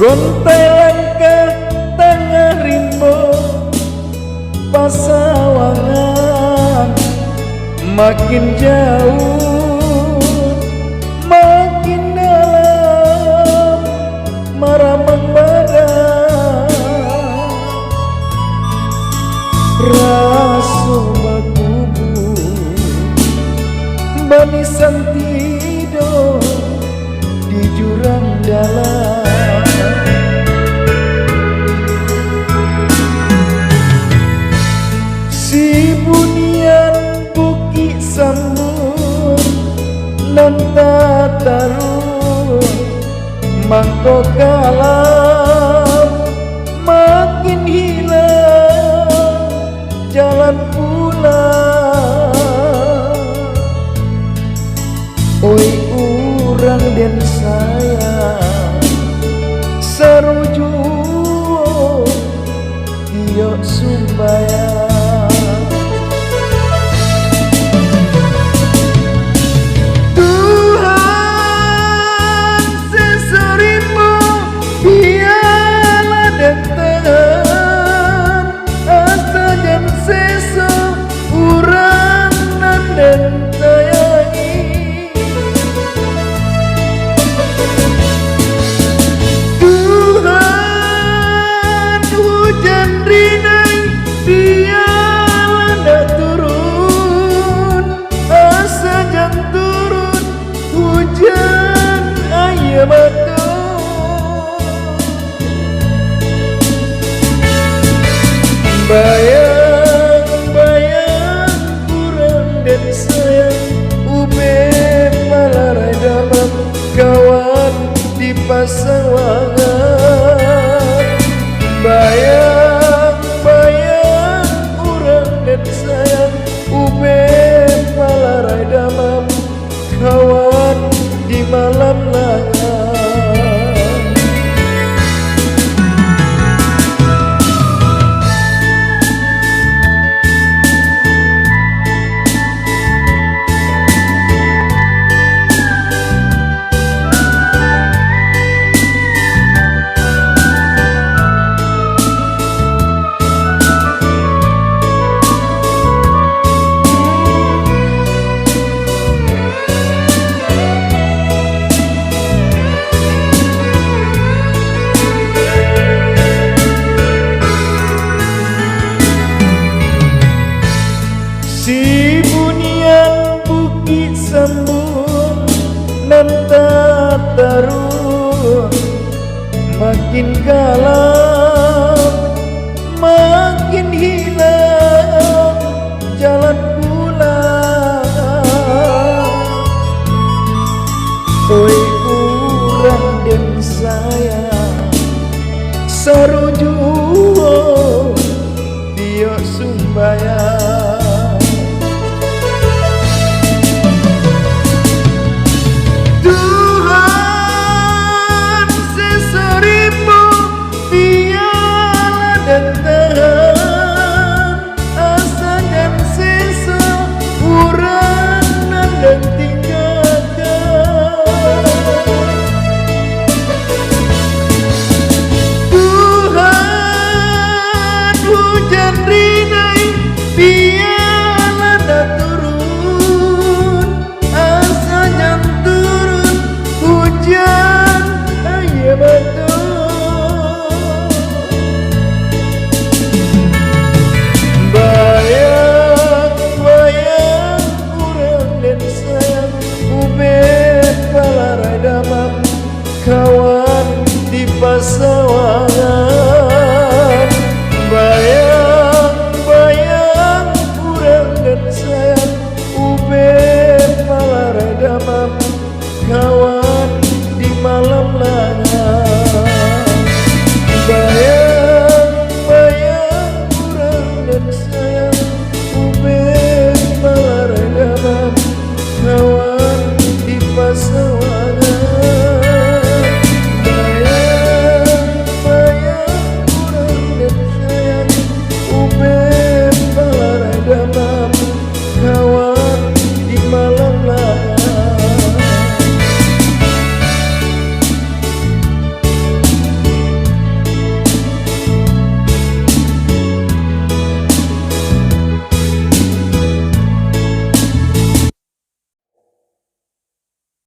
Gontai langkah tengah rimbo pasawangan, makin jauh makin dalam maramang badan. Raso bakubu banisan tidur di jurang dalam. Si bunian buki sambur nan tatarun mangko kalam makin hilang jalan pulang. Oi urang den sayang saruju iyo sumbaya. Bayang-bayang kurang dan sayang ube malarai damam kawan di pasawangan. Bayang-bayang kurang dan sayang ube malarai damam kawan di malam langan. Si bunian buki sambung nan tatarun makin kalam makin hilang jalan pulang. Oi urang den sayang saruju